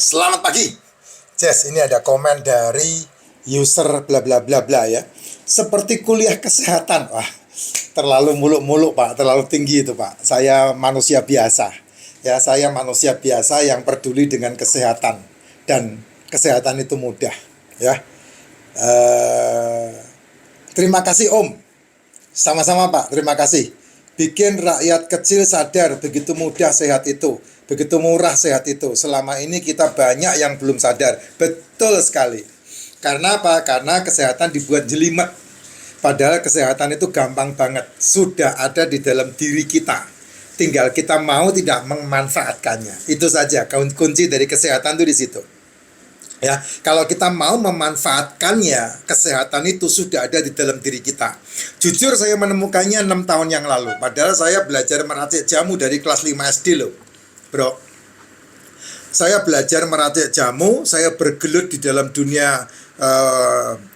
Selamat pagi. Jess, ini ada komen dari user bla bla bla bla ya. Seperti kuliah kesehatan. Wah, terlalu muluk-muluk, Pak. Terlalu tinggi itu, Pak. Saya manusia biasa. Ya, saya manusia biasa yang peduli dengan kesehatan, dan kesehatan itu mudah, ya. Eh, Terima kasih, Om. Sama-sama, Pak. Terima kasih. Bikin rakyat kecil sadar begitu mudah sehat itu, begitu murah sehat itu. Selama ini kita banyak yang belum sadar. Betul sekali. Karena apa? Karena kesehatan dibuat jelimet. Padahal kesehatan itu gampang banget. Sudah ada di dalam diri kita. Tinggal kita mau tidak memanfaatkannya. Itu saja kunci dari kesehatan itu di situ. Ya, kalau kita mau memanfaatkannya, kesehatan itu sudah ada di dalam diri kita. Jujur saya menemukannya 6 tahun yang lalu. Padahal saya belajar meracik jamu dari kelas 5 SD loh, bro. Saya belajar meracik jamu, saya bergelut di dalam dunia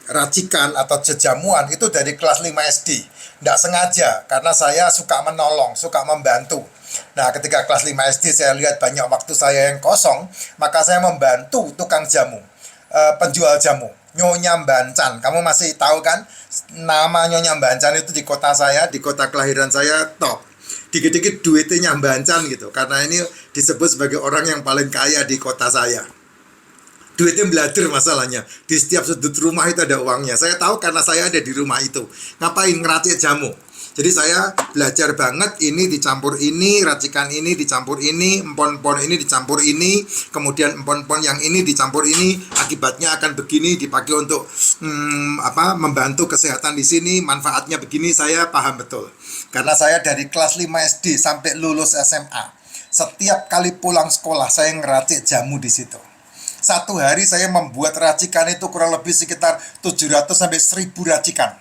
racikan atau jejamuan itu dari kelas 5 SD. Nggak sengaja, karena saya suka menolong, suka membantu. Nah, ketika kelas 5 SD saya lihat banyak waktu saya yang kosong, maka saya membantu tukang jamu, penjual jamu, Nyonya Bancan. Kamu masih tahu kan nama Nyonya Bancan itu di kota saya, di kota kelahiran saya top. Dikit-dikit duitnya Bancan gitu, karena ini disebut sebagai orang yang paling kaya di kota saya. Duitnya belajar masalahnya. Di setiap sudut rumah itu ada uangnya. Saya tahu karena saya ada di rumah itu. Ngapain? Ngeracik jamu. Jadi saya belajar banget, ini dicampur ini, racikan ini dicampur ini, empon-empon ini dicampur ini, kemudian empon-empon yang ini dicampur ini, akibatnya akan begini, dipakai untuk membantu kesehatan di sini, manfaatnya begini. Saya paham betul. Karena saya dari kelas 5 SD sampai lulus SMA, setiap kali pulang sekolah saya ngeracik jamu di situ. Satu hari saya membuat racikan itu kurang lebih sekitar 700 sampai 1000 racikan.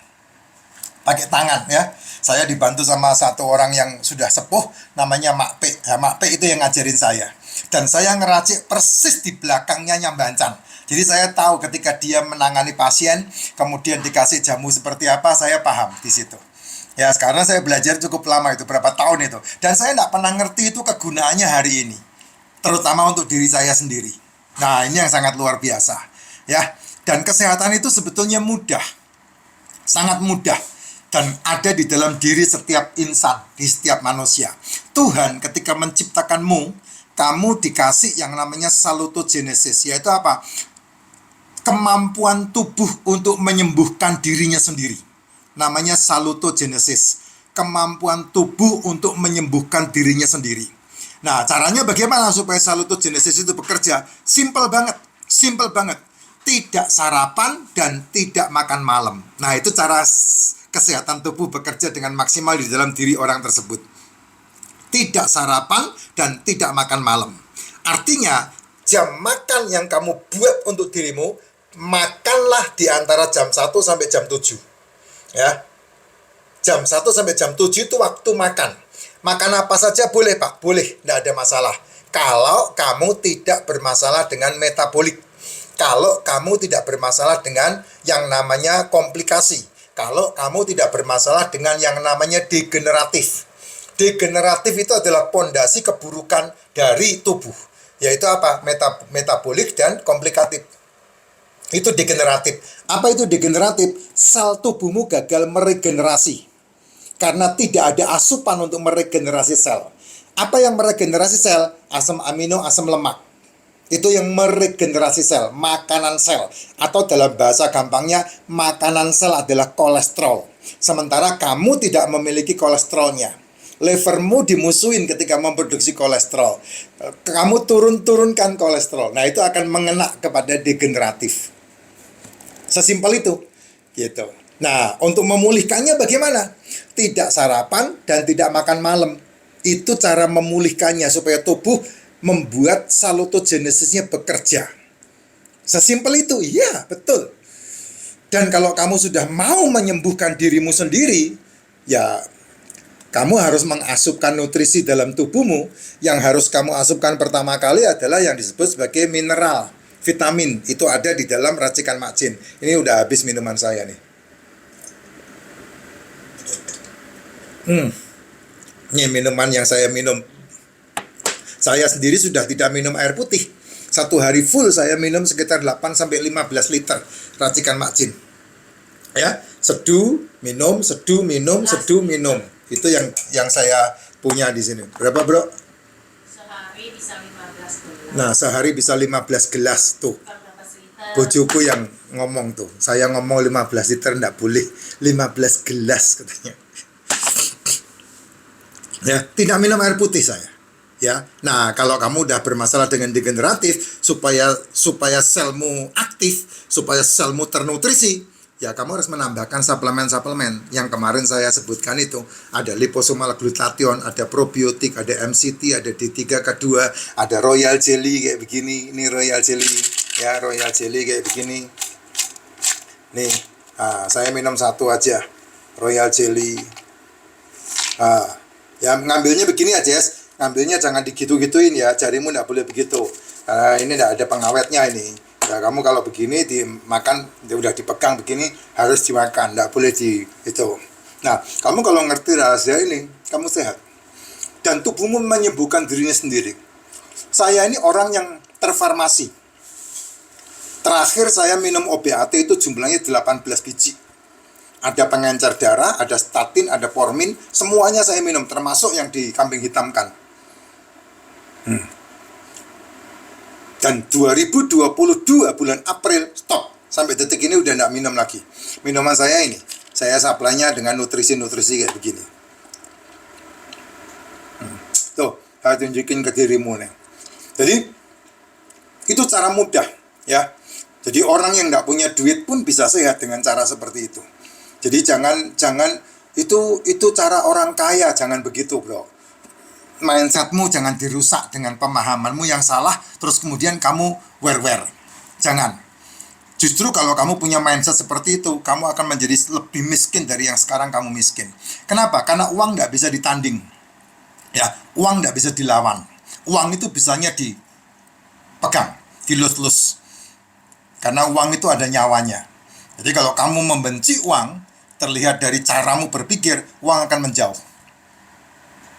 Pakai tangan ya. Saya dibantu sama satu orang yang sudah sepuh, namanya Mak P. Ya, Mak P itu yang ngajarin saya. Dan saya ngeracik persis di belakangnya Nyambancan. Jadi saya tahu ketika dia menangani pasien, kemudian dikasih jamu seperti apa, saya paham di situ. Ya, karena saya belajar cukup lama itu, berapa tahun itu. Dan saya tidak pernah ngerti itu kegunaannya hari ini. Terutama untuk diri saya sendiri. Nah, ini yang sangat luar biasa. Ya, dan kesehatan itu sebetulnya mudah. Sangat mudah. Dan ada di dalam diri setiap insan, di setiap manusia. Tuhan ketika menciptakanmu, kamu dikasih yang namanya salutogenesis, yaitu apa? Kemampuan tubuh untuk menyembuhkan dirinya sendiri. Namanya salutogenesis. Kemampuan tubuh untuk menyembuhkan dirinya sendiri. Nah, caranya bagaimana supaya salutogenesis itu bekerja? Simple banget, simple banget. Tidak sarapan dan tidak makan malam. Nah, itu cara kesehatan tubuh bekerja dengan maksimal di dalam diri orang tersebut. Tidak sarapan dan tidak makan malam. Artinya, jam makan yang kamu buat untuk dirimu, makanlah di antara jam 1 sampai jam 7. Ya. Jam 1 sampai jam 7 itu waktu makan. Makan apa saja boleh, Pak? Boleh, tidak ada masalah. Kalau kamu tidak bermasalah dengan metabolik. Kalau kamu tidak bermasalah dengan yang namanya komplikasi. Kalau kamu tidak bermasalah dengan yang namanya degeneratif. Degeneratif itu adalah pondasi keburukan dari tubuh. Yaitu apa? Metabolik dan komplikatif. Itu degeneratif. Apa itu degeneratif? Sel tubuhmu gagal meregenerasi. Karena tidak ada asupan untuk meregenerasi sel. Apa yang meregenerasi sel? Asam amino, asam lemak. Itu yang meregenerasi sel, makanan sel. Atau dalam bahasa gampangnya, makanan sel adalah kolesterol. Sementara kamu tidak memiliki kolesterolnya. Levermu dimusuhin ketika memproduksi kolesterol. Kamu turunkan kolesterol. Nah, itu akan mengena kepada degeneratif. Sesimpel itu. Gitu. Nah, untuk memulihkannya bagaimana? Tidak sarapan dan tidak makan malam. Itu cara memulihkannya supaya tubuh membuat salutogenesisnya bekerja. Sesimpel itu, iya betul. Dan kalau kamu sudah mau menyembuhkan dirimu sendiri, ya kamu harus mengasupkan nutrisi dalam tubuhmu. Yang harus kamu asupkan pertama kali adalah yang disebut sebagai mineral, vitamin. Itu ada di dalam racikan Mak Jin. Ini udah habis minuman saya nih. Ini minuman yang saya minum. Saya sendiri sudah tidak minum air putih. Satu hari full saya minum sekitar 8-15 liter racikan Mak Jin. Ya, seduh, minum, seduh, minum, seduh, minum. Itu yang saya punya di sini. Berapa, Bro? Sehari bisa 15 gelas. Nah, sehari bisa 15 gelas tuh. Bojoku yang ngomong tuh. Saya ngomong 15 liter enggak boleh. 15 gelas katanya. Ya, tidak minum air putih saya. Ya. Nah, kalau kamu udah bermasalah dengan degeneratif supaya selmu aktif, supaya selmu ternutrisi, ya kamu harus menambahkan suplemen-suplemen yang kemarin saya sebutkan itu. Ada liposomal glutathione, ada probiotik, ada MCT, ada D3K2, ada royal jelly kayak begini. Ini royal jelly, ya royal jelly kayak begini. Nih, saya minum satu aja, royal jelly. Ya ngambilnya begini aja, yes. Ngambilnya jangan digitu-gituin ya, jarimu nggak boleh begitu. Ini nggak ada pengawetnya ini. Ya kamu kalau begini dimakan, udah dipegang begini harus dimakan, nggak boleh di itu. Nah, kamu kalau ngerti rahasia ini, kamu sehat. Dan tubuhmu menyembuhkan dirinya sendiri. Saya ini orang yang terfarmasi. Terakhir saya minum OBAT itu jumlahnya 18 biji. Ada pengencer darah, ada statin, ada formin, semuanya saya minum, termasuk yang di kambing hitamkan. Dan 2022 bulan April stop. Sampai detik ini udah nggak minum lagi. Minuman saya ini, saya supply-nya dengan nutrisi-nutrisi kayak begini. Tuh, saya tunjukin ke dirimu nih. Jadi, itu cara mudah ya. Jadi orang yang nggak punya duit pun bisa sehat dengan cara seperti itu. Jadi jangan itu cara orang kaya, jangan begitu, Bro. Mindsetmu jangan dirusak dengan pemahamanmu yang salah, terus kemudian kamu wer-wer. Jangan. Justru kalau kamu punya mindset seperti itu, kamu akan menjadi lebih miskin dari yang sekarang kamu miskin. Kenapa? Karena uang nggak bisa ditanding. Ya, uang nggak bisa dilawan. Uang itu bisanya dipegang, dilus-lus. Karena uang itu ada nyawanya. Jadi kalau kamu membenci uang, terlihat dari caramu berpikir, uang akan menjauh.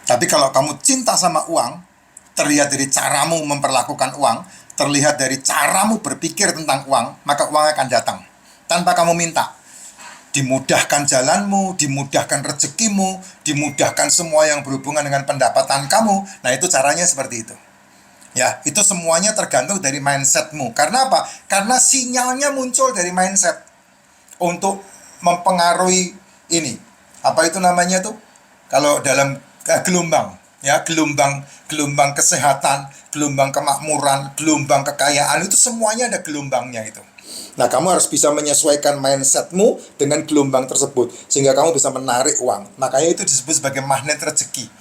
Tapi kalau kamu cinta sama uang, terlihat dari caramu memperlakukan uang, terlihat dari caramu berpikir tentang uang, maka uang akan datang. Tanpa kamu minta. Dimudahkan jalanmu, dimudahkan rezekimu, dimudahkan semua yang berhubungan dengan pendapatan kamu. Nah, itu caranya seperti itu. Ya, itu semuanya tergantung dari mindsetmu. Karena apa? Karena sinyalnya muncul dari mindset. Untuk mempengaruhi ini. Apa itu namanya tuh? Kalau dalam gelombang, ya, gelombang kesehatan, gelombang kemakmuran, gelombang kekayaan, itu semuanya ada gelombangnya itu. Nah, kamu harus bisa menyesuaikan mindsetmu dengan gelombang tersebut sehingga kamu bisa menarik uang. Makanya itu disebut sebagai magnet rezeki.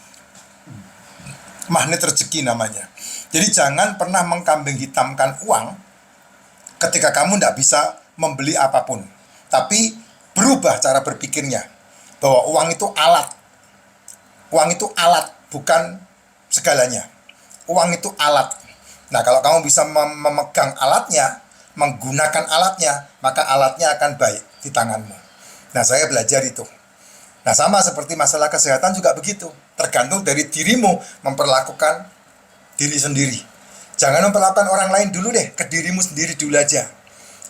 Magnet rezeki namanya. Jadi jangan pernah mengkambing hitamkan uang ketika kamu tidak bisa membeli apapun. Tapi berubah cara berpikirnya. Bahwa uang itu alat. Uang itu alat, bukan segalanya. Uang itu alat. Nah, kalau kamu bisa memegang alatnya, menggunakan alatnya, maka alatnya akan baik di tanganmu. Nah, saya belajar itu. Nah, sama seperti masalah kesehatan juga begitu. Tergantung dari dirimu memperlakukan diri sendiri. Jangan memperlakukan orang lain dulu deh, ke dirimu sendiri dulu aja.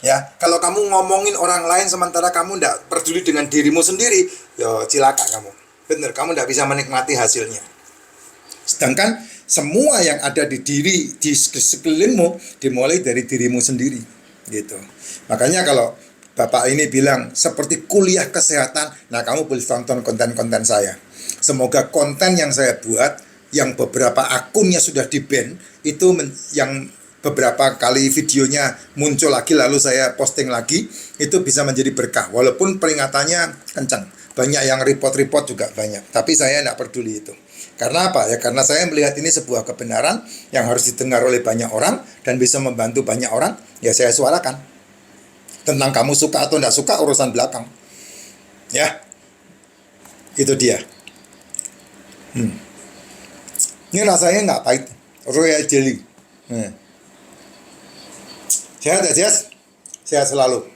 Ya, kalau kamu ngomongin orang lain sementara kamu tidak peduli dengan dirimu sendiri, yo cilaka kamu. Bener, kamu tidak bisa menikmati hasilnya. Sedangkan semua yang ada di sekelilingmu dimulai dari dirimu sendiri, gitu. Makanya kalau Bapak ini bilang seperti kuliah kesehatan, nah kamu boleh tonton konten-konten saya. Semoga konten yang saya buat, yang beberapa akunnya sudah di-ban, itu yang beberapa kali videonya muncul lagi lalu saya posting lagi, itu bisa menjadi berkah. Walaupun peringatannya kencang, banyak yang report-report juga banyak. Tapi saya tidak peduli itu. Karena apa? Ya karena saya melihat ini sebuah kebenaran yang harus didengar oleh banyak orang dan bisa membantu banyak orang, ya saya suarakan. Tentang kamu suka atau tidak suka urusan belakang. Ya, itu dia. Ini rasanya nggak pahit. Royal jelly. Sehat ya, Jess? Sehat selalu.